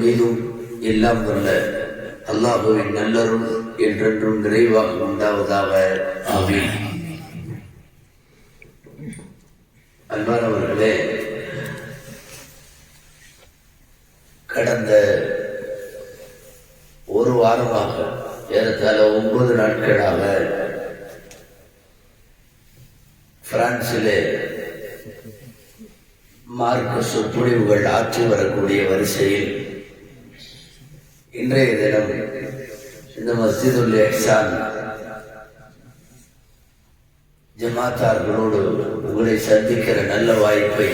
மீதும் எல்லாம் வல்ல அல்லாஹுவின் நல்லருள் என்றென்றும் நிறைவாக உண்டாவதாக. ஆமீன். அன்பானவர்களே, கடந்த ஒரு வாரமாக ஏறத்தாழ 9 நாட்களாக பிரான்சிலே மார்க்க சொற்பொழிவுகள் ஆற்றி வரக்கூடிய வரிசையில் இன்றைய தினம் இந்த மஸ்ஜிதுல் இஹ்சான் ஜமாத்தார்களோடு உங்களை சந்திக்கிற நல்ல வாய்ப்பை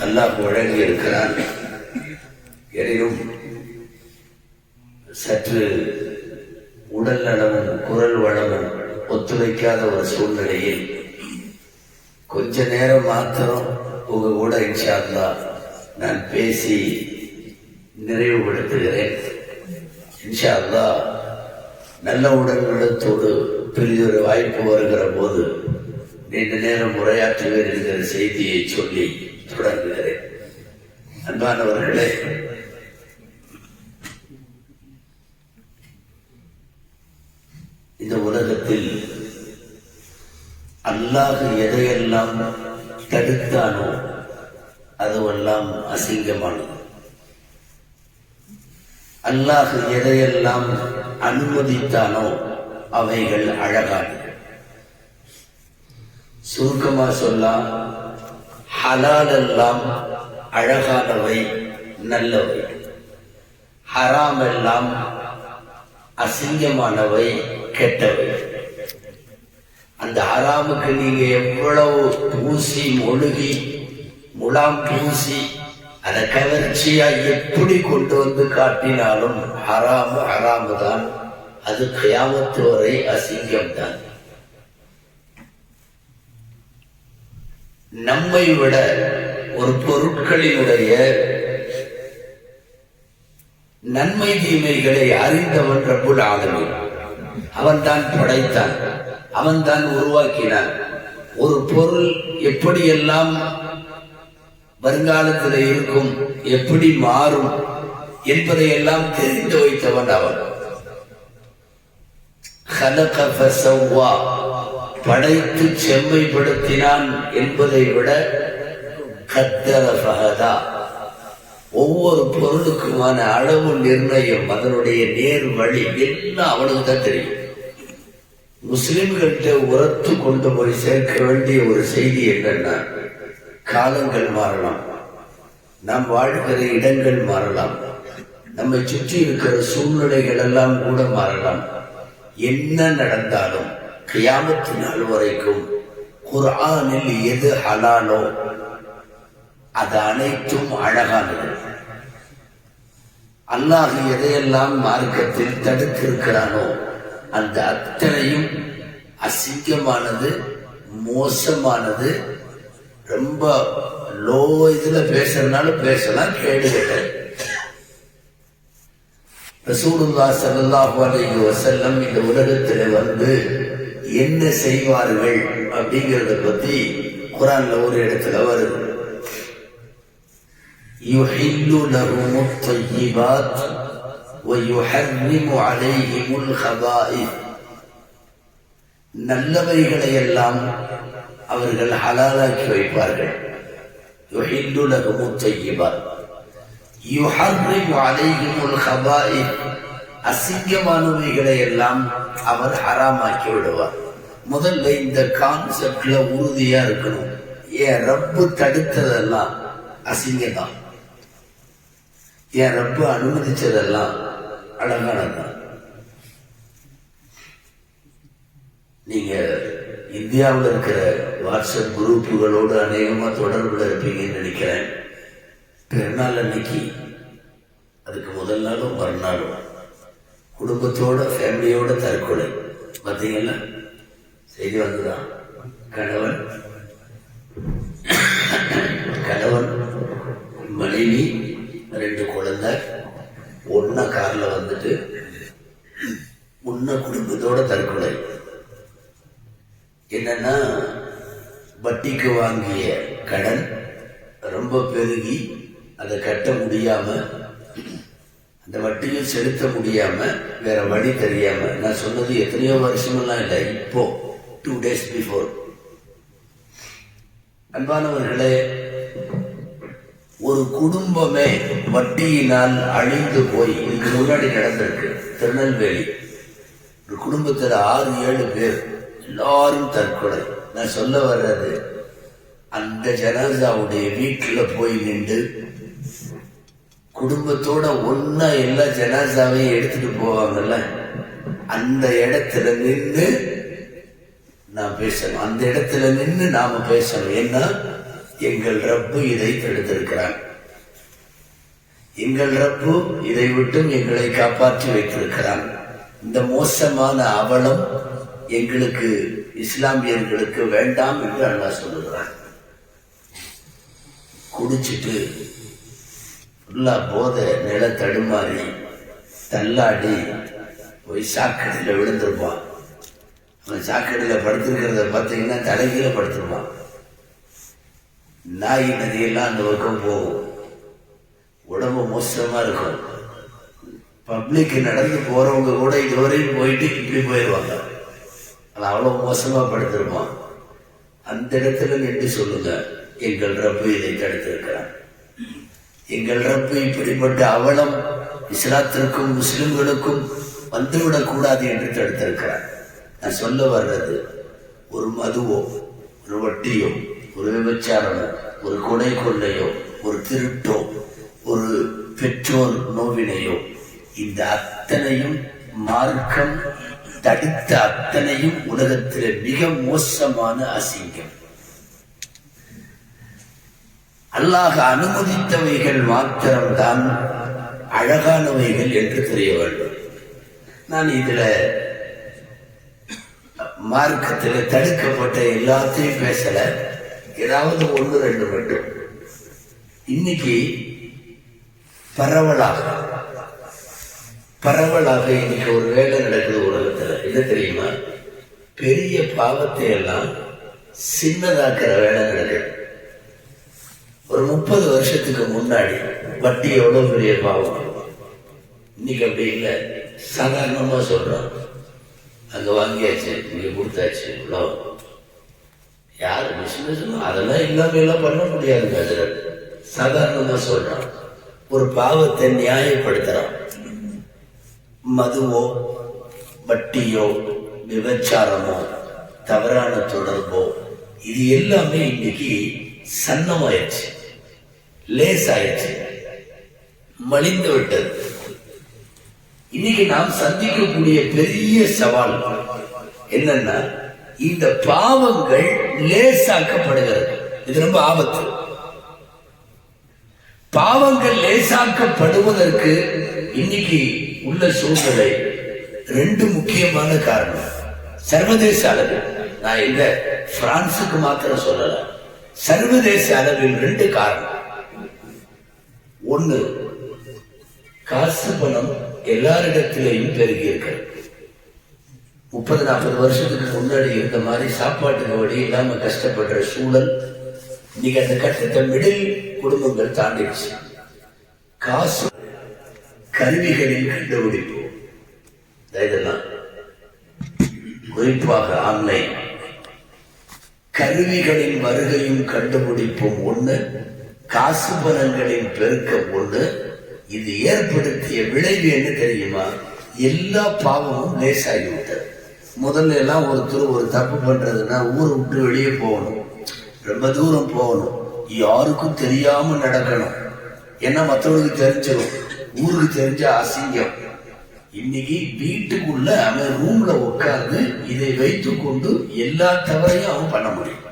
அல்லாஹ் வழங்கி இருக்கிறான். எனினும் சற்று உடல் நலமும் குரல் வளமும் ஒத்துழைக்காத ஒரு சூழ்நிலையில் கொஞ்ச நேரம் மாத்திரம் உங்க கூட இன்ஷா அல்லாஹ் நான் பேசி நிறைவுபடுத்துகிறேன். இன்ஷா அல்லாஹ் நல்ல உடல் நலத்தோடு பெரிதொரு வாய்ப்பு வருகிற போது நீண்ட நேரம் உரையாற்றுவேன் என்கிற செய்தியை சொல்லி தொடங்குகிறேன். அன்பானவர்களே, இந்த உலகத்தில் அல்லாஹ் எதையெல்லாம் தடுத்தானோ அதுவெல்லாம் அசிங்கமானது. அல்லாஹ் எதையெல்லாம் அனுமதித்தானோ அவைகள் அழகானது. சுருக்கமா சொல்லலாம், ஹலால் எல்லாம் அழகானவை, நல்லவை. ஹராம் எல்லாம் அசிங்கமானவை, கெட்டவை. அந்த ஹராமுக்கு நீங்க எவ்வளவு பூசி மொழுகி முலாம் பூசி அதை கவர்ச்சியா எப்படி கொண்டு வந்து காட்டினாலும் ஹராமு தான். அது கியாமத்து வரை அசிங்கம் தான். நம்மை விட ஒரு பொருட்களினுடைய நன்மை தீமைகளை அறிந்தவன் ரப்புல் ஆலமீன். அவன் தான் படைத்தான், அவன் தான் உருவாக்கினான். ஒரு பொருள் எப்படியெல்லாம் வருங்காலத்தில் இருக்கும், எப்படி மாறும் என்பதையெல்லாம் தெரிந்து வைத்தவன் அவன். خلق فسوى, படைத்து செம்மைப்படுத்தினான் என்பதை விட قدر فهدى, ஒவ்வொரு பொருளுக்குமான அளவு நிர்ணயம், அதனுடைய நேர் வழி எல்லாம் அவனுக்கு தான் தெரியும். முஸ்லிம்கள்கிட்ட உரத்து கொண்டு போய் சேர்க்க வேண்டிய ஒரு செய்தி என்னன்னா, காலங்கள் மாறலாம், நாம் வாழ்கிற இடங்கள் மாறலாம், நம்மை சுற்றி இருக்கிற சூழ்நிலைகள் எல்லாம் கூட மாறலாம். என்ன நடந்தாலும் கியாமத்து நாள் வரைக்கும் குர்ஆனில் எது ஹலாலோ அது அனைத்தும் அழகானது. அல்லாஹ் எதையெல்லாம் மார்க்கத்தில் தடுத்திருக்கிறானோ அந்த அத்தனையும் அசிங்கமானது, மோசமானது. ரொம்ப லோ இதுல பேசுறதுனால பேசலாம், கேடு கேட்டது. ரசூலுல்லாஹ் ஸல்லல்லாஹு அலைஹி வஸல்லம் இந்த உலகத்தில் வந்து என்ன செய்வார்கள் அப்படிங்கிறத பத்தி குர்ஆன்ல ஒரு இடத்துல வருது. யுஹில்லு லஹுமுத் தய்யிபாத் வ யுஹர்ரிமு அலைஹிமுல் கபாயித். நல்லவைகளை எல்லாம் அவர்கள் ஹலாலாக்கி வைப்பார்கள். யுஹில்லு லஹுமுத் தய்யிபாத் யுஹர்ரிமு அலைஹிமுல் கபாயித். அசிங்கமானவைகளை எல்லாம் அவர் ஹராமாக்கி விடுவார். முதல்ல இந்த கான்செப்ட்ல உறுதியா இருக்கணும். என் ரப்பு தடுத்ததெல்லாம் அசிங்கம்தான், என் ரப்பு அனுமதிச்சதெல்லாம் அழகானதான். நீங்க இந்தியாவில் இருக்கிற வாட்ஸ்அப் குரூப்புகளோடு அநேகமா தொடர்புல இருப்பீங்கன்னு நினைக்கிறேன். பெருநாள் அன்னைக்கு, அதுக்கு முதல் நாளும் மறுநாளும் குடும்பத்தோட ஃபேமிலியோட தற்கொலை. பார்த்தீங்களா, செய்தி வந்துதான். கணவன் மனைவி 2 குழந்தை ஒன்னா கார்ல வந்துட்டு முன்ன குடும்பத்தோட தற்கொலை. என்னன்னா, வட்டிக்கு வாங்கிய கடன் ரொம்ப பெருகி அதை கட்ட முடியாம இந்த வட்டியும் செலுத்த முடியாம வேற வழி தெரியாம, நான் சொன்னது எத்தனையோ வருஷமெல்லாம் இல்லை, இப்போ 2 days பிஃபோர். அன்பானவர்களே, ஒரு குடும்பமே வட்டியினால் அழிந்து போய் இதுக்கு முன்னாடி நடந்திருக்கு. திருநெல்வேலி ஒரு குடும்பத்தில் 6-7 பேர் எல்லாரும் தற்கொலை. நான் சொல்ல வர்றது, அந்த ஜனாசாவுடைய வீட்டில் போய் நின்று குடும்பத்தோட ஒன்னா எல்லா ஜனாசாவையும் எடுத்துட்டு போவாங்கல்ல, அந்த இடத்துல நின்று நான் பேசணும். அந்த இடத்துல நின்று நாம பேசணும். ஏன்னா எங்கள் ரப்பு இதை தடுத்திருக்கிறான். எங்கள் ரப்பு இதை விட்டும் எங்களை காப்பாற்றி வைத்திருக்கிறான். இந்த மோசமான அவலம் எங்களுக்கு, இஸ்லாமியர்களுக்கு வேண்டாம் என்று அல்லாஹ் சொல்லுகிறான். குடிச்சிட்டு போத நில தடுமாறி தள்ளாடி போய் சாக்கடையில் விழுந்திருப்பான். அவன் சாக்கடையில் படுத்திருக்கிறத பார்த்தீங்கன்னா தலைகீழ படுத்திருப்பான். நாய் நதியெல்லாம் அந்த பக்கம் போகும், உடம்பு மோசமா இருக்கும். பப்ளிக் நடந்து போறவங்க கூட இதுவரையும் போயிட்டு இப்படி போயிடுவாங்க. அது அவ்வளவு மோசமா படுத்திருப்பான். அந்த இடத்துல நின்று சொல்லுங்க, எங்கள் ரப்பு இதை தடுத்திருக்கிறான். எங்கள் ரப்பு இப்படிப்பட்ட அவலம் இஸ்லாத்திற்கும் முஸ்லிம்களுக்கும் வந்துவிடக் கூடாது என்று தடுத்திருக்கிறார். நான் சொல்ல வர்றது, ஒரு மதுவோ, ஒரு வட்டியோ, ஒரு விபச்சாரமோ, ஒரு கொலை கொள்ளையோ, ஒரு திருட்டோ, ஒரு பெற்றோர் நோவினையோ, இந்த அத்தனையும் மார்க்கம் தடுத்த அத்தனையும் உலகத்தில் மிக மோசமான அசிங்கம். அல்லாஹ் அனுமதித்தவைகள் மாத்திரம்தான் அழகானவைகள் என்று தெரிய வேண்டும். நான் இதுல மார்க்கத்தில் தடுக்கப்பட்ட எல்லாத்தையும் பேசல, ஏதாவது 1-2 மட்டும். இன்னைக்கு பரவலாக இன்னைக்கு ஒரு வேலை நடக்குது உலகத்துல. என்ன தெரியுமா? பெரிய பாவத்தை எல்லாம் சின்னதாக்குற வேலை நடக்குது. ஒரு 30 வருஷத்துக்கு முன்னாடி வட்டி எவ்வளவு பெரிய பாவம், இன்னைக்கு அப்படி இல்லை. சாதாரணமா சொல்றோம், அங்க வாங்கியாச்சு, இங்க கொடுத்தாச்சு, யாரு பிசினஸ் அதெல்லாம் இல்லாம எல்லாம் பண்ண முடியாது. சாதாரணமா சொல்றோம், ஒரு பாவத்தை நியாயப்படுத்துறோம். மதுவோ, வட்டியோ, விபச்சாரமோ, தவறான தொடர்போ, இது எல்லாமே இன்னைக்கு சன்னமாயிடுச்சு, லேசாயிடுச்சு, மலிந்து விட்டது. இன்னைக்கு நாம் சந்திக்கக்கூடிய பெரிய சவால் என்னன்னா, இந்த பாவங்கள் லேசாக்கப்படுகிறது. இது ரொம்ப ஆபத்து. பாவங்கள் லேசாக்கப்படுவதற்கு இன்னைக்கு உள்ள சூழ்நிலை 2 முக்கியமான காரணம். சர்வதேச அளவில், நான் எங்க பிரான்சுக்கு மாத்திரம் சொல்லல, சர்வதேச அளவில் 2 காரணம். 1, காசு பணம் எல்லாரிடத்திலேயும் பெருகி இருக்கிறது. 30-40 வருஷத்துக்கு முன்னாடி இருந்த மாதிரி சாப்பாட்டுக்கு வழி இல்லாம கஷ்டப்படுற சூழல் இன்னைக்கு அந்த கட்டத்தை மிடில் குடும்பங்கள் தாண்டிடுச்சு. காசு, கருவிகளின் கண்டுபிடிப்பு, இதெல்லாம் குறிப்பாக ஆன்லைன் கருவிகளின் வருகையும் கண்டுபிடிப்பும் 1, காசு பணங்களின் பெருக்கம் 1. இது ஏற்படுத்திய விளைவு என்ன தெரியுமா? எல்லா பாவமும் லேசாகிவிட்டது. முதல்ல எல்லாம் ஒருத்தர் ஒரு தப்பு பண்றதுன்னா ஊரை விட்டு வெளியே போகணும், ரொம்ப தூரம் போகணும், யாருக்கும் தெரியாம நடக்கணும். ஏன்னா மற்றவங்களுக்கு தெரிஞ்சிடும், ஊருக்கு தெரிஞ்ச அசிங்கம். இன்னைக்கு வீட்டுக்குள்ள அவன் ரூம்ல உட்கார்ந்து இதை வைத்துக் கொண்டு எல்லா தவறையும் அவன் பண்ண முடியும்.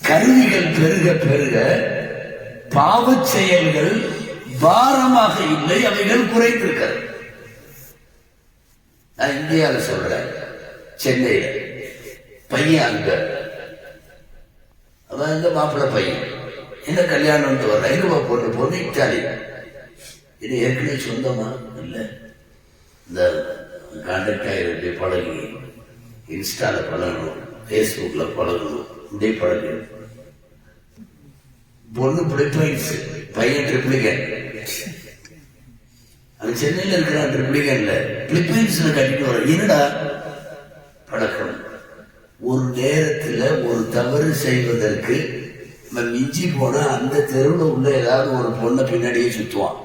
கருவிகள் பெருக பெருக பாவ செயல்கள் பாரமாக இல்லை, அவைகள் குறைந்திருக்கிறது. நான் இந்தியாவில் சொல்றேன், சென்னையில பையன் அங்க, அவன் அங்க மாப்பிள்ளை பையன், என்ன கல்யாணம் வர்ற, எங்க பொண்ணு இட்டாலி. இது ஏற்கனவே சொந்தமா இல்ல, இந்த கான்டாக்ட் ஆகிருக்கு, பழகி இன்ஸ்டால பழகணும், பேஸ்புக்ல பழகணும், இப்படி பழகணும். பொண்ணு பிடிப்பாயிடுச்சு, பையன் ட்ரிப்ளிகேட். அது சென்னையில் இருக்கிறான் ட்ரிப்ளிகன்ல பிலிப்பைன்ஸ்ல கட்டிட்டு வர என்னடா பழக்கம். ஒரு நேரத்துல ஒரு தவறு செய்வதற்கு மிஞ்சி போனா அந்த தெருவில் உள்ள ஏதாவது ஒரு பொண்ணை பின்னாடியே சுத்துவான்.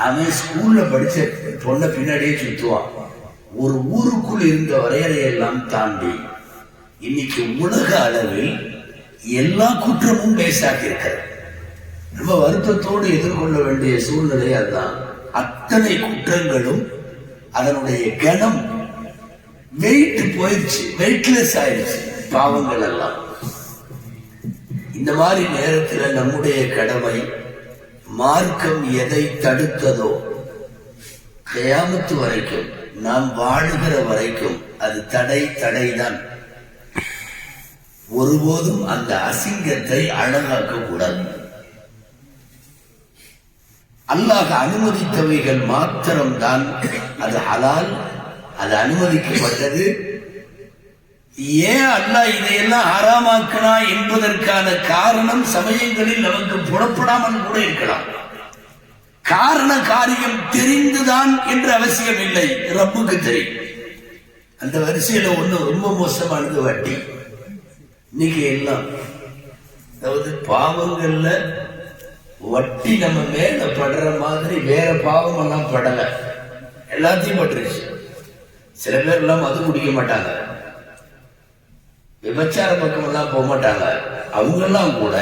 அவன் ஸ்கூல்ல படிச்ச பொண்ணை பின்னாடியே சுத்துவான். ஒரு ஊருக்குள் இருந்த வரையறையெல்லாம் தாண்டி இன்னைக்கு உலக அளவில் எல்லா குற்றமும் லேசாக்கி இருக்கிறது. ரொம்ப வருத்தத்தோடு எதிர்கொள்ள வேண்டிய சூழ்நிலை அதுதான். அத்தனை குற்றங்களும் அதனுடைய கனம் வெயிட் போயிடுச்சு, வெயிட்லெஸ் ஆயிடுச்சு பாவங்கள் எல்லாம். இந்த மாதிரி நேரத்தில் நம்முடைய கடமை, மார்க்கம் எதை தடுத்ததோ கியாமத்து வரைக்கும் நாம் வாழுகிற வரைக்கும் அது தடைதான். ஒருபோதும் அந்த அசிங்கத்தை அழகாக்க கூடாது. அல்லாஹ் அனுமதித்தவைகள் மாத்திரம்தான் அது ஹலால், அது அனுமதிக்கப்பட்டது. ஏன் அல்லாஹ் இதையெல்லாம் ஹராமாக்கினா என்பதற்கான காரணம் சமயங்களில் நமக்கு புறப்படாமல் கூட இருக்கலாம். காரண காரியம் தெரிந்துதான் என்று அவசியம் இல்லை, ரப்புக்கு தெரியும். அந்த வரிசையில ஒண்ணு ரொம்ப மோசமானது வட்டி. இன்னைக்கு எல்லாம் அதாவது பாவங்கள்ல வட்டி நம்ம மேல படுற மாதிரி வேற பாவம் எல்லாம் படல, எல்லாத்தையும் பட்டுருச்சு. சில பேர் எல்லாம் மது குடிக்க மாட்டாங்க, விபச்சார பக்கம் எல்லாம் போக மாட்டாங்க. அவங்க எல்லாம் கூட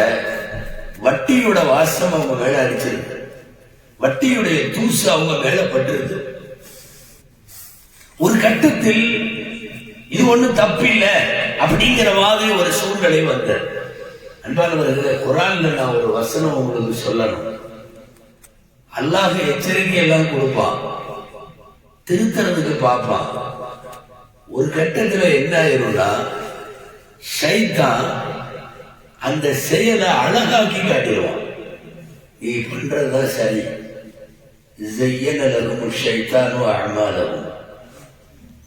வட்டியோட வாசம் அவங்க மேல அடிச்சிருக்கு, வட்டியுடைய தூசு அவங்க மேல பட்டிருக்கு. ஒரு கட்டத்தில் இது ஒண்ணும் தப்பில்லை அப்படிங்கிற மாதிரி ஒரு சூழ்நிலை வந்தது. அன்பானவர்களே, குர்ஆன்ல நான் ஒரு வசனம் உங்களுக்கு சொல்லணும். அல்லாஹ் எச்சரிக்கை எல்லாம் கொடுப்பான், திருத்தறதுக்கு பார்ப்பான். ஒரு கட்டத்துல என்ன ஆயிரும்னா ஷைத்தான் அந்த செயலை அழகாக்கி காட்டிடுவான். நீ பண்றதுதான் சரி, ஸய்யன லஹுமு ஷைத்தானு அஅமாலஹும்,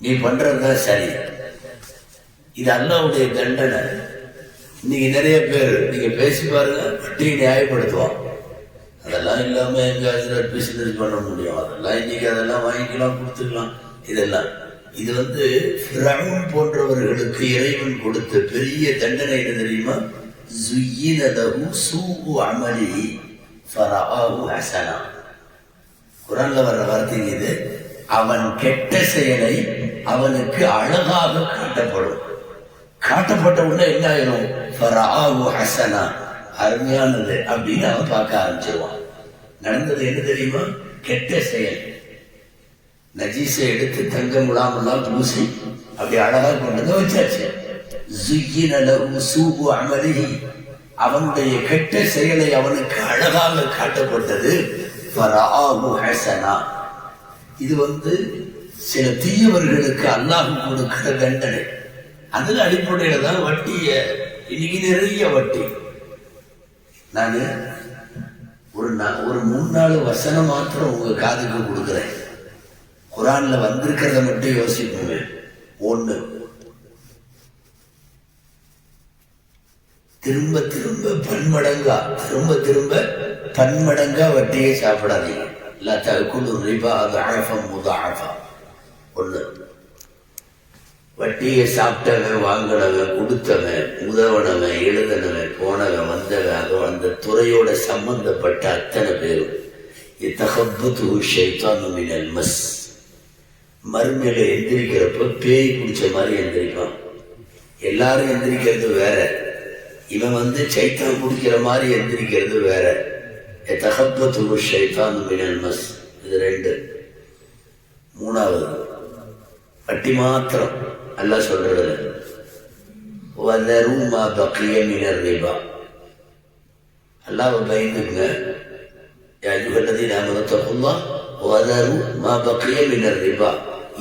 நீ பண்றதுதான் சரி. இது அல்லாஹ்வுடைய தண்டனை. இன்னைக்கு நிறைய பேர் நீங்க பேசி பாருங்க, வட்டியை நியாயப்படுத்துவான். அதெல்லாம் இல்லாம எங்க பிசினஸ் பண்ண முடியும், அதெல்லாம் இன்னைக்கு அதெல்லாம் வாங்கிக்கலாம், கொடுத்துக்கலாம். இதெல்லாம் இது ஃபிரௌன் போன்றவர்களுக்கு இறைவன் கொடுத்த பெரிய தண்டனை என்ன தெரியுமா? ஸுய்யின லஹு ஸூஉ அமலிஹி ஃபரஆஹு ஹஸனா. குர்ஆன்ல வர்ற வார்த்தை இது. அவன் கெட்ட செயலை அவனுக்கு அழகாக காட்டப்படும். காட்டப்பட்ட உடனே என்ன ஆயிரும்? ஃபரஆஹு ஹஸனா, அருமையானது அப்படின்னு அவன் பார்க்க ஆரம்பிச்சிருவான். நடந்தது என்ன தெரியுமா? கெட்ட செயல். நஜீஸை எடுத்து தங்க முலாமெல்லாம் பூசி அப்படி அழகா கொண்டு வச்சாச்சு. ஸுய்யின லஹு ஸூஉ அமலிஹி, அவனுடைய கெட்ட செயலை அவனுக்கு அழகாக காட்டப்பட்டது. ஃபரஆஹு ஹஸனா. இது சில தீயவர்களுக்கு அல்லாஹ் கொடுக்கிற தண்டனை. அதுல அடிப்படையில தான் வட்டிய இன்னைக்கு நிறைய வட்டி. நான் ஒரு 3-4 வசனம் மாத்திரம் உங்க காதுக்கு கொடுக்குறேன். குர்ஆன்ல வந்திருக்கிறத மட்டும் யோசிப்போமே. 1, திரும்ப திரும்ப பன்மடங்கா வட்டியை சாப்பிடாதீங்க. லா தஅகுலு ரிபா அத்அஃபன் முதஅஃபா. 1, வட்டியை சாப்பிட்டவன், வாங்கினவன், கொடுத்தவன், உதவனவன், எழுதினவன், போனவன், வந்தவன், அந்த துறையோட சம்பந்தப்பட்ட அத்தனை பேரும் யதகப்பதுஹு ஷைத்தானு மினல் மஸ். மறுமையில எந்திரிக்கிறப்ப பேய் குடிச்ச மாதிரி எந்திரிப்பான். எல்லாரும் எந்திரிக்கிறது வேற, இவன் சைத்தான் குடிக்கிற மாதிரி எந்திரிக்கிறது வேற. யதகப்பதுஹு ஷைத்தானு மினல் மஸ். இது 2. 3வது வட்டி மாத்திரம் அல்லாஹ் சொல்றது. வதரு மா பக்கிய மினர் ரிபா. அல்லாஹ்வை பயந்துங்க. யா அய்யுஹல்லதீன ஆமனு தக்குல்லாஹ் வதரு மா பக்கிய மினர் ரிபா.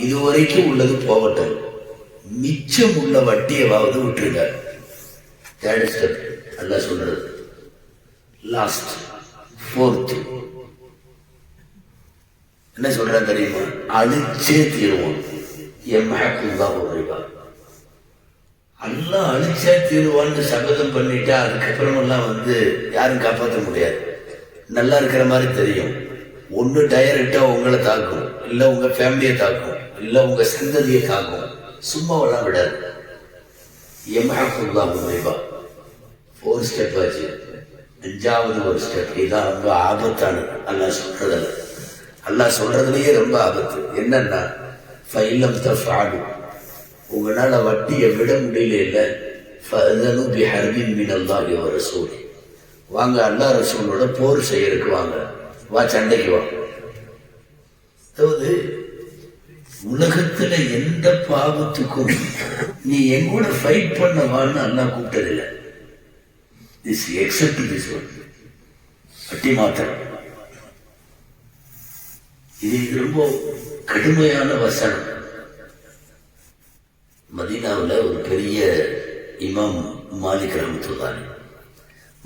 இதுவரைக்கும் உள்ளது போகட்டும், மிச்சம் உள்ள வட்டியவாவது விட்டுருங்க. 3rd ஸ்டெப் அல்லாஹ் சொல்றது. லாஸ்ட் 4th என்ன சொல்ற தெரியுமா? அழிச்சே தீருவோம். அல்லாஹ் அழிச்சே தீருவான்னு சபதம் பண்ணிட்டா அதுக்கப்புறம் எல்லாம் யாரும் காப்பாற்ற முடியாது. நல்லா இருக்கிற மாதிரி தெரியும், ஒன்று டைரக்டா உங்களை தாக்கும், இல்லை உங்க ஃபேமிலியை தாக்கும், இல்லை உங்க சந்ததியை தாக்கும். சும்மாவெல்லாம் விடாது. ஃபோர் ஸ்டெப் ஆச்சு. 5வது ஒரு ஸ்டெப். இதுதான் ரொம்ப ஆபத்தானது. அல்லாஹ் சொல்றதில்ல, அல்லாஹ் சொல்றதுலயே ரொம்ப ஆபத்து. என்னன்னா ஃபைலம் தஃபாலு, உங்களால வட்டியை விட முடியல, இல்லை ஃபஅதனு பிஹர்பின் மினல்லாஹி வ ரசூலி, வாங்க அல்லாஹ் ரசூலோட போர் செய்யறதுக்கு வாங்க, வா சண்டைக்கு வா. அதாவது உலகத்துல எந்த பாவத்துக்கும் நீ எங்கூட ஃபைட் பண்ணவான்னு அல்லாஹ் கூப்பிட்டதில்லை. திஸ் எக்ஸப்ட் திஸ் ஒன், வட்டி மாத்திரம். இது ரொம்ப கடுமையான வசனம். மதீனாவில் ஒரு பெரிய இமாம் மாலிக் ரஹ்மத்துல்லாஹி,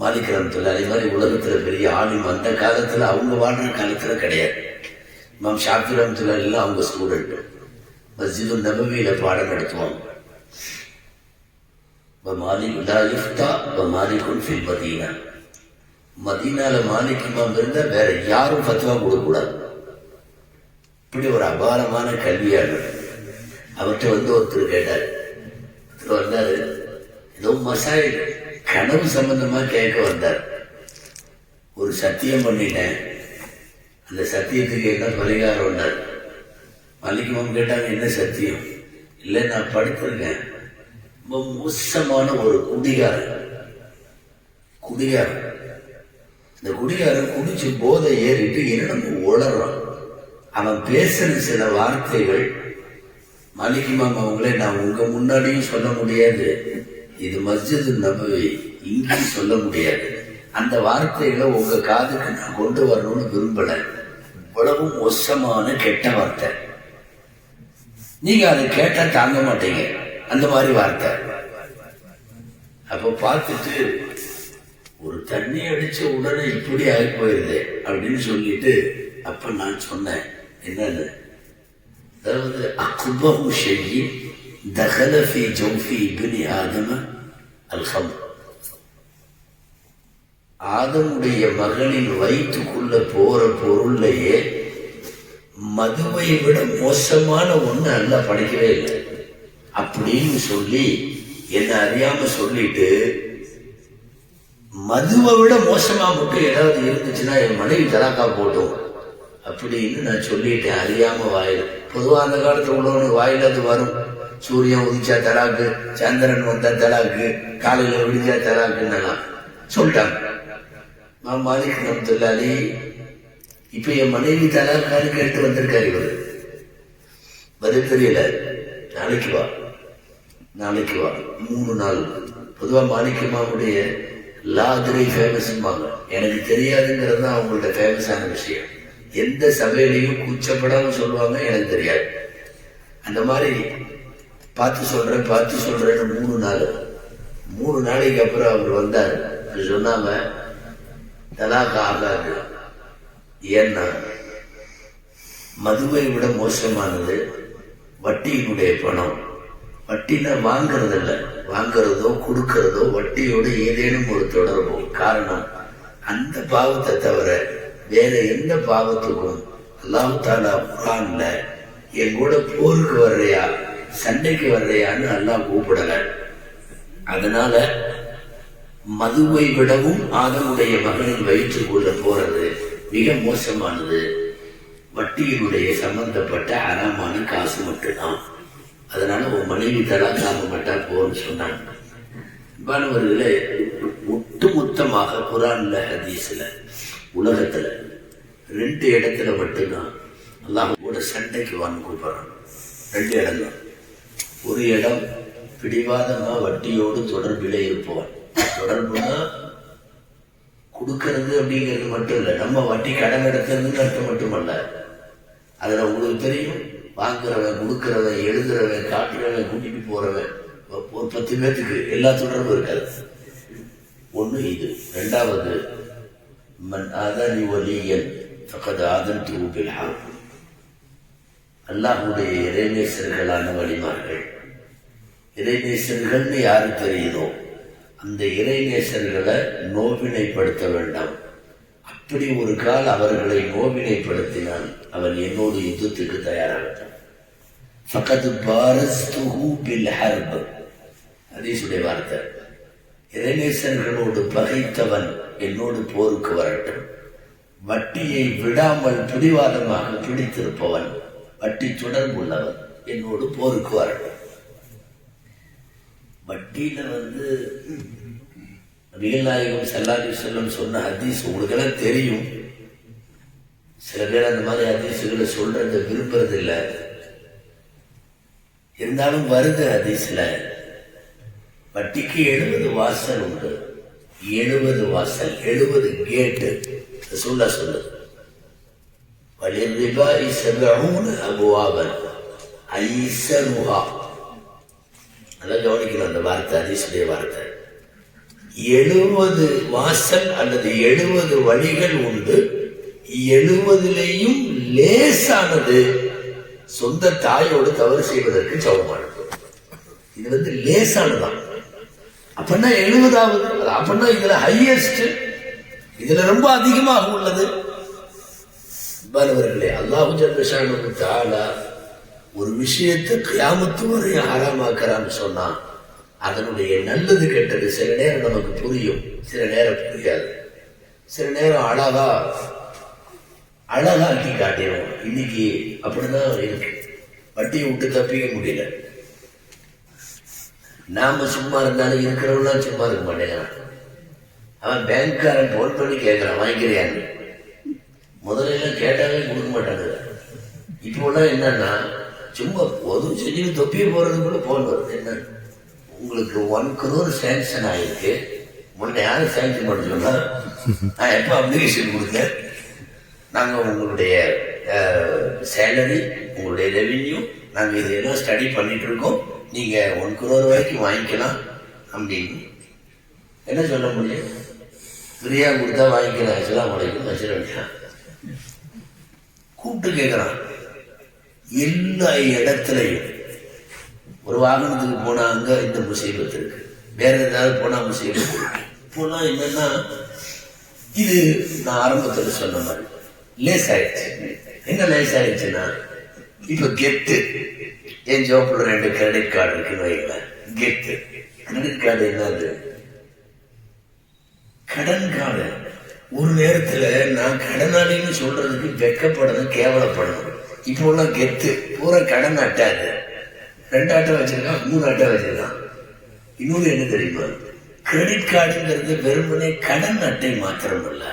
மாலிக் ரஹ்மத்துல்லாஹி மாதிரி உலகத்துல பெரிய ஆலிம் அந்த காலத்துல, அவங்க வாழ்ற காலத்துல கிடையாது. இமாம் ஷாஃபி ரஹ்மத்துல்லாஹி எல்லாம் அவங்க ஸ்டூடெண்ட். மஸ்ஜிது நபவியில பாடம் நடத்துவாங்க. மதீனால மாலிக் இமாம் இருந்தா வேற யாரும் ஃபத்வா கொடுக்க கூடாது. இப்படி ஒரு அபாரமான கல்வியாளர். அவர்கிட்ட ஒருத்தர் கேட்டார். வந்தாரு, ஏதோ மசாயில் கனவு சம்பந்தமா கேட்க வந்தார். ஒரு சத்தியம் பண்ணிட்டேன், அந்த சத்தியத்துக்கு என்ன பரிகாரம் வந்தார். மல்லிகமாம் கேட்டாங்க, என்ன சத்தியம்? இல்லை, நான் படுத்திருக்கேன், ரொம்ப மோசமான ஒரு குடிகாரன். இந்த குடிகாரன் குடிச்சு போதை ஏறிட்டு என்னென்ன உளறான். அவன் பேசுற சில வார்த்தைகள் மாலிகிமாம் அவங்களே, நான் உங்க முன்னாடியும் சொல்ல முடியாது, இது மஸ்ஜிது நபவி, இங்கேயும் சொல்ல முடியாது. அந்த வார்த்தைகளை உங்க காதுக்கு நான் கொண்டு வரணும்னு விரும்பல. இவ்வளவு மோசமான கெட்ட வார்த்தை, நீங்க அதை கேட்டா தாங்க மாட்டீங்க, அந்த மாதிரி வார்த்தை. அப்ப பார்த்துட்டு ஒரு தண்ணி அடிச்ச உடனே இப்படி ஆகி போயிருது அப்படின்னு சொல்லிட்டு, அப்ப நான் சொன்னேன், என்னன்னு, அதாவது அக்பஹு ஷைஇன் தகல ஃபீ ஜௌஃபி இப்னி ஆதம அல் ஹம்ர், ஆதமுடைய மகனின் வயிற்றுக்குள்ள போற பொருள்லையே மதுவை விட மோசமான ஒண்ணு அல்லாஹ் படைக்கவே இல்லை அப்படின்னு சொல்லி என்ன அறியாம சொல்லிட்டு, மதுவை விட மோசமா மட்டும் ஏதாவது இருந்துச்சுன்னா என் மனைவி தலாக்கா போட்டோம் அப்படின்னு நான் சொல்லிட்டேன் அறியாம வாயில. பொதுவா அந்த காலத்துல உள்ளவனுக்கு வாயில அது வரும். சூரியன் உதிச்சா தலாக்கு, சந்திரன் வந்தா தலாக்கு, காலையில விடிஞ்சா தலாக்குன்னு சொல்லிட்டாங்க. நான் மாலிக் ரஹ்மத்துல்லாஹி, இப்ப என் மனைவி தலாக்கான்னு கேட்டு வந்திருக்காரு. இவரு பதில் தெரியல. நாளைக்கு வா 3 நாள். பொதுவா மாலிக் இமாமுடைய லாதிரை ஃபேமஸ்மாங்க. எனக்கு தெரியாதுங்கிறது தான் அவங்கள்ட்ட ஃபேமஸான விஷயம். எந்த சபையிலையும் கூச்சப்படாம சொல்லுவாங்க, எனக்கு தெரியாது. அந்த மாதிரி பார்த்து சொல்றேன்னு 3 நாளைக்கு அப்புறம் அவர் வந்தார். சொன்னாங்க, தலாக் ஆகாது. ஏன்னா மதுவை விட மோசமானது வட்டியினுடைய பணம். வட்டினா வாங்குறதில்ல, வாங்குறதோ கொடுக்கறதோ வட்டியோட ஏதேனும் ஒரு தொடர்போ. காரணம், அந்த பாவத்தை தவிர வேற எந்த பாவத்துக்கும் அல்லாஹ் தஆலா குர்ஆன்ல என் கூட போருக்கு வர்றியா, சண்டைக்கு வர்றியான்னு அல்லாஹ் கூப்பிடல. அதனால மதுவை விடவும் ஆதமுடைய மகனின் வயிற்றுக்குள்ள போறது மிக மோசமானது. வட்டியினுடைய சம்பந்தப்பட்ட அறமான காசு மட்டும்தான். அதனால உன் மனைவி தலாக்காக மாட்டா போன்னு சொன்னாங்க. மாணவர்களே, ஒட்டுமொத்தமாக குர்ஆன்ல ஹதீஸ்ல உலகத்துல 2 இடத்துல மட்டும்தான் அல்லாஹ்வோட சண்டைக்கு வான்னு கூப்பிடுறான். 2 இடம் தான். ஒரு இடம் பிடிவாதமா வட்டியோடு தொடர்பிலே இருப்பவன். தொடர்புனா கொடுக்கறது அப்படிங்கிறது மட்டும் இல்லை, நம்ம வட்டி கடன் எடுக்கிறதுன்னு அர்த்தம் மட்டுமல்ல. அதுல உங்களுக்கு தெரியும், வாங்குறவன், கொடுக்கிறவன், எழுதுறவன், காட்டுறவன், கூட்டிட்டு போறவன், ஒரு 10 பேத்துக்கு எல்லா தொடர்பும் இருக்காது. ஒண்ணு இது. 2வது, மன் ஆதானி வலியன் ஃபகத் ஆதன்துஹு பில் ஹர்ப். அல்லாஹ்வுடைய இறைநேசர்களான வழிமார்கள், இறைநேசர்கள்னு யாரு தெரியுதோ அந்த இறைநேசர்களை நோவினைப்படுத்த வேண்டாம். அப்படி ஒரு கால் அவர்களை நோவினைப்படுத்தினால் அவன் என்னோடு யுத்தத்துக்கு தயாராகத்தான். ஃபகத் பாரஸ்துஹு பில் ஹர்ப், ஹதீஸுடைய வார்த்தை. இறைநேசர்களோடு பகைத்தவன் என்னோடு போருக்கு வரட்டும். வட்டியை விடாமல் பிடிவாதமாக பிடித்திருப்பவன், வட்டி தொடர்புள்ளவன் என்னோடு போருக்கு வரட்டும். வட்டியில நபிகள் நாயகம் ஸல்லல்லாஹு அலைஹி வஸல்லம் சொன்ன ஹதீஸ் உங்களுக்கெல்லாம் தெரியும். சில பேர் அந்த மாதிரி ஹதீஸுகளை சொல்றத விரும்புறது இல்லை, இருந்தாலும் வருது ஹதீஸ்ல. வட்டிக்கு 70 வாசல் உண்டு, 70 வாசல், 70 கேட்டு ரசூலுல்லாஹ் சொல்லுது. வலிர்ரிபாஇ 70 அபுவாபன் ஐஸருஹா. நல்லா கவனிக்கணும் அந்த வார்த்தை, ஹதீஸுடைய வார்த்தை. 70 வாசல் அல்லது 70 வழிகள் உண்டு, 70லேயும் லேசானது சொந்த தாயோடு தவறு செய்வதற்கு சமமானது. இது லேசானதான். அப்படின்னா 70வது, அப்படின்னா இதுல ஹையஸ்ட், இதுல ரொம்ப அதிகமாக உள்ளது. பாலவர்களே, அல்லாஹு ஜல்ல ஷானுஹு தஆலா ஒரு விஷயத்தை கியாமத்து வரை ஹராமாக்குறான்னு சொன்னா அதனுடைய நல்லது கெட்டது சில நேரம் நமக்கு புரியும், சில நேரம் புரியாது. சில நேரம் அழகாக்கி காட்டிடும். இன்னைக்கு அப்படிதான் இருக்கு. வட்டியை விட்டு தப்பிக்க முடியல. நாம சும்மா இருந்தாலும் இருக்கிறவனா சும்மா இருக்க மாட்டேங்கிறான். அவன் பேங்க்காரன் போன் பண்ணி கேட்கறான், வாங்கிக்கிறியான்னு. முதல்ல கேட்டாலே கொடுக்க மாட்டாங்க. இப்போலாம் என்னன்னா சும்மா பொது செஞ்சு தொப்பிய போறதுக்குள்ள போன் வருது. என்ன, உங்களுக்கு 1 crore சேங்ஷன் ஆயிருக்கு. முன்ன யாரும் சேங்ஷன் பண்ண சொன்னா, நான் எப்போ அப்ளிகேஷன் கொடுத்தேன், நாங்கள் உங்களுடைய சேலரி, உங்களுடைய ரெவென்யூ, நாங்கள் இதெல்லாம் ஸ்டடி பண்ணிட்டு இருக்கோம், நீங்கள் 1 crore வரைக்கும் வாங்கிக்கலாம் அப்படின்னு என்ன சொல்ல முடியும்? ஃப்ரீயா கொடுத்தா வாங்கிக்கலாம். அஸ்ஸலாமு அலைக்கும் வச்சிருக்கேன். கூப்பிட்டு கேட்குறான். எல்லா இடத்துலையும் ஒரு வாகனத்துக்கு போனா அங்க இந்த முசீபத்து இருக்கு, வேற ஏதாவது போனா முசீபத்து இருக்கு. இப்போலாம் என்னன்னா, இது நான் ஆரம்பத்தில் சொன்ன மாதிரி லேஸ் ஆயிடுச்சு. என்ன லேஸ் ஆயிடுச்சுன்னா, இப்ப கெத்து, என் ஜோப்புல 2 கிரெடிட் கார்டு இருக்குன்னு வைக்கல. கெத்து கிரெடிட் கார்டு என்னது? கடன் கார்டு. ஒரு நேரத்துல நான் கடனாளின்னு சொல்றதுக்கு வெக்கப்படணும், கேவலப்படணும். இப்போ எல்லாம் கெத்து பூரா கடன் அட்டாது. 2 அட்டை வச்சிருக்கான், 3 அட்டை வச்சிருக்கான். இன்னொன்று என்ன தெரியுமா? கிரெடிட் கார்டுங்கிறது வெறுமனே கடன் அட்டை மாத்திரம் இல்ல,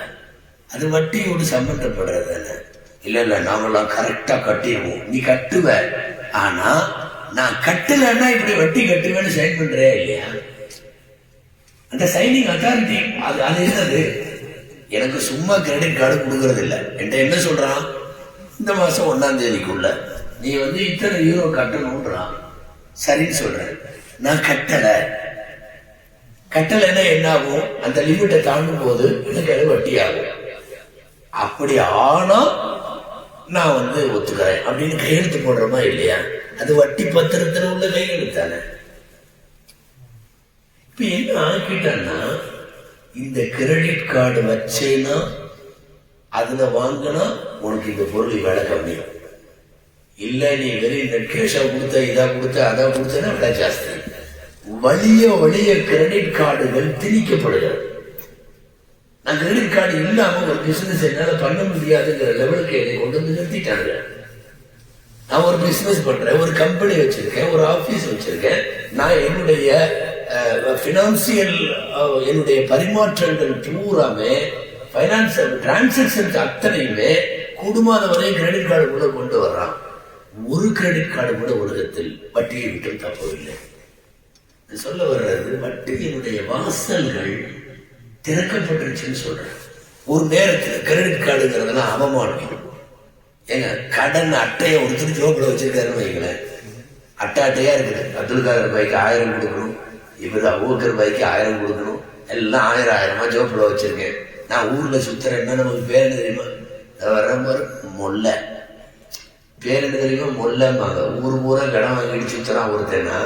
அது வட்டியோடு சம்பந்தப்படுறது. இல்ல நாமெல்லாம் கரெக்டா கட்டிடுவோம். நீ கட்டுவ, ஆனா நான் கட்டலன்னா இப்படி வட்டி கட்டுவேன்னு சைன் பண்றியா இல்லையா? அந்த சைனிங் அத்தாரிட்டி அது என்னது? எனக்கு சும்மா கிரெடிட் கார்டு கொடுக்கறது இல்லை. என்கிட்ட என்ன சொல்றான், இந்த மாசம் 1ஆம் தேதிக்குள்ள நீ இத்தனை யூரோ கட்டணும்ன்றான். சரின்னு சொல்றேன். நான் கட்டலைன்னா என்ன ஆகும்? அந்த லிமிட்டை தாண்டும் போது எனக்கு அது வட்டி ஆகும். அப்படி ஆனா நான் ஒத்துக்கிறேன் அப்படின்னு கையெழுத்து போடுறோமா இல்லையா? அது வட்டி பத்திரத்துல உள்ள கையெழுத்தானே. இப்ப என்ன ஆக்கிட்டான்னா, இந்த கிரெடிட் கார்டு வச்சேன்னா அதுல வாங்கினா உனக்கு இந்த பொருள் விலை கம்மி. இல்ல நீ வெறும் நெட் கேஷா கொடுத்த, இதா கொடுத்த, அதா கொடுத்தனா விலை ஜாஸ்தி. வழிய கிரெடிட் கார்டுகள் திணிக்கப்படுகிறது. நான் கிரெடிட் கார்டு இல்லாம ஒரு பிசினஸ் என்னால பண்ண முடியாதுங்கிற லெவலுக்கு என்னை கொண்டு நிறுத்திட்டாங்க. நான் ஒரு பிசினஸ் பண்றேன், ஒரு கம்பெனி வச்சிருக்கேன், ஒரு ஆபீஸ் வச்சிருக்கேன். நான் என்னுடைய பினான்சியல் என்னுடைய பரிமாற்றங்கள் பூராமே பைனான்சியல் டிரான்சாக்சன்ஸ் அத்தனையுமே கூடுமான வரை கிரெடிட் கார்டு கூட கொண்டு வர்றான். ஒரு கிரெடிட் கார்டு கூட உலகத்தில் வட்டியை விட்டு தப்பவில்லை. சொல்ல வர்றது, வட்டியினுடைய வாசல்கள் திறக்கப்பட்டுருச்சுன்னு சொல்றேன். ஒரு நேரத்தில் கிரெடிட் கார்டுங்கிறதுலாம் அவமானம். ஏங்க, கடன் அட்டையை ஒருத்தர் ஜோப்பில் வச்சிருக்காருன்னு வைங்களேன். அட்டையா இருக்குது. அப்துல் காதர் பாய்க்கு 1000 கொடுக்கணும், இவர் அபூபக்கர் பாய்க்கு 1000 கொடுக்கணும், எல்லாம் 1000 ஜோப்பில் வச்சிருக்கேன். நான் ஊர்ல சுத்துறேன். என்ன நமக்கு பேர் என்ன தெரியுமா? வர்ற மாதிரி மொல்ல பேர் என்ன தெரியுமா? மொல்லம்பாங்க. ஊர் பூரா கடன் வாங்கிட்டு சுத்துறான் ஒருத்தனா,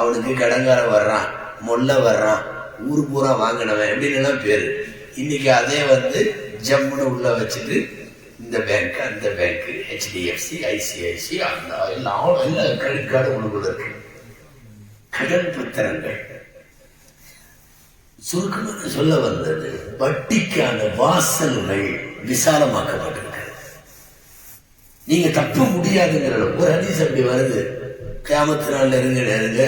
அவனுக்கு கடன்காரன் வர்றான், மொல்ல வர்றான், ஊர் பூரா வாங்கினவன் அப்படின்னு எல்லாம் பேரு. இன்னைக்கு அதே ஜம்முன்னு உள்ள வச்சுட்டு இந்த பேங்க் அந்த பேங்க் HDFC ICICI எல்லாம் கிரெடிட் கார்டு உங்களுக்குள்ள இருக்கு. கடன் பத்திரங்கள். சுருக்கமாக சொல்ல வந்தது, வட்டிக்கான வாசல்கள் விசாலமாக்கப்பட்டிருக்கிறது. நீங்க தப்ப முடியாதுங்கிற ஒரு ஹதீஸ் அப்படி வருது, கியாமத்து நாள் நெருங்க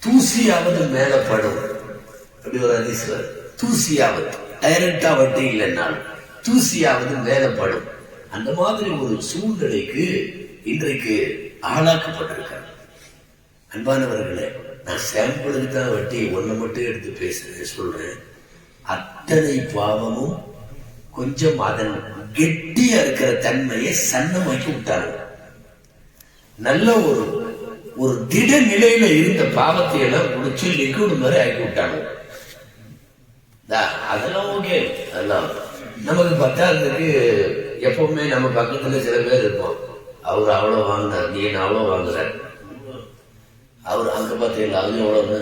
தூசியாவது மேலப்படும். அப்படி ஒரு ஹதீஸ் வருது. தூசியாவது டைரக்டா வட்டி இல்லைன்னாலும் தூசியாவது மேலப்படும். அந்த மாதிரி ஒரு சூழ்நிலைக்கு இன்றைக்கு ஆளாக்கப்பட்டிருக்கிறார். அன்பானவர்களே, நான் சாம்பிளுக்கு தான் வட்டி ஒண்ணு மட்டும் எடுத்து பேசுறேன் சொல்றேன். அத்தனை பாவமும் கொஞ்சம் அதன் கெட்டியா இருக்கிற தன்மையை சன்னமாக்கி விட்டாங்க. நல்ல ஒரு திட நிலையில இருந்த பாவத்தை எல்லாம் முடிச்சு லிக்விட் மாதிரி ஆக்கி விட்டாங்க. அதெல்லாம் ஓகே, அதெல்லாம் நமக்கு பத்தாததுக்கு எப்பவுமே நம்ம பக்கத்துல சில பேர் இருப்போம். அவர் அவ்வளவு வாங்கினார், நீ என்ன அவ்வளவு வாங்குற, அவர் அங்க பார்த்தீங்களா அது எவ்வளவு.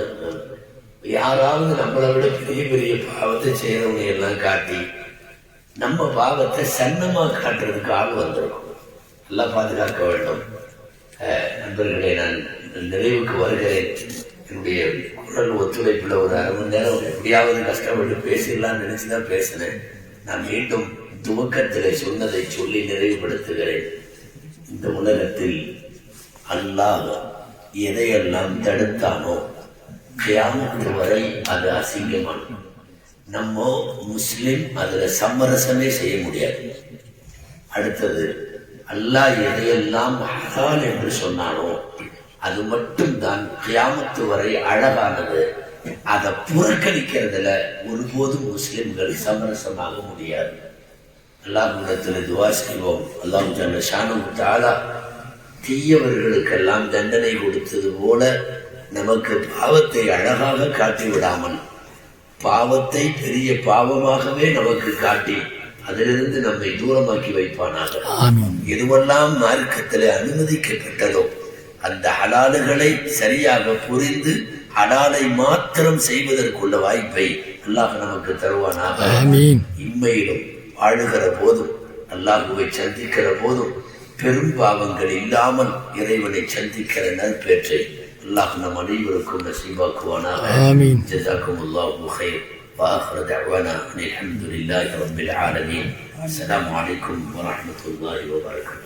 யாராவது நம்மளை விட பெரிய பெரிய பாவத்தை செய்யறவங்க எல்லாம் காட்டி நம்ம பாவத்தை சன்னமா காட்டுறதுக்கு ஆள் வந்துடும். எல்லாம் பாதுகாக்க வேண்டும். நண்பர்களே, நான் நிறைவுக்கு வருகிறேன். என்னுடைய குரல் ஒத்துழைப்புல ஒரு அரை மணி நேரம் எப்படியாவது கஷ்டப்பட்டு பேசிடலாம்னு நினைச்சுதான் பேசினேன். நான் மீண்டும் துவக்கத்திலே சொன்னதை சொல்லி நிறைவுபடுத்துகிறேன். இந்த உலகத்தில் அல்லாஹ் எதையெல்லாம் தடுத்தானோ கியாமத்து வரை அது அசிங்கமான. நம்ம முஸ்லிம் அதுல சமரசமே செய்ய முடியாது. அடுத்தது, அல்லாஹ் எதையெல்லாம் ஹலால் என்று சொன்னானோ அது மட்டும் தான் கியாமத்து வரை அழகானது. அதை புறக்கணிக்கிறதுல ஒருபோதும் முஸ்லிம்கள் சமரசமாக முடியாது. அல்லாஹ்விடத்தில் துஆ செய்வோம். அல்லாஹ் ஜல்ல ஷானஹு தஆலா தீயவர்களுக்கெல்லாம் தண்டனை கொடுத்தது போல நமக்கு பாவத்தை அழகாக காட்டி விடாமல் பாவத்தை பெரிய பாவமாகவே நமக்கு காட்டி அதிலிருந்து நம்மை தூரமாக்கி வைப்பானாக. எதுவெல்லாம் மார்க்கத்தில் அனுமதிக்கப்பட்டதோ அந்த ஹலாலுகளை சரியாக புரிந்து ஹலாலை மாத்திரம் செய்வதற்குள்ள வாய்ப்பை அல்லாஹ் நமக்கு தருவானாக. இம்மையிலும் வாழுகிற போதும் அல்லாஹுவை சந்திக்கிற போதும் பெரும் பாவங்கள் இல்லாமல் இறைவனை சந்திக்கிற நற்பேற்றை அல்லாஹ் நம் அனைவருக்கும் நசீபாக்குவானாக. ஜஸாக்குமுல்லாஹு கைர். وآخر دعوانا أن الحمد لله رب العالمين. السلام عليكم ورحمة الله وبركاته.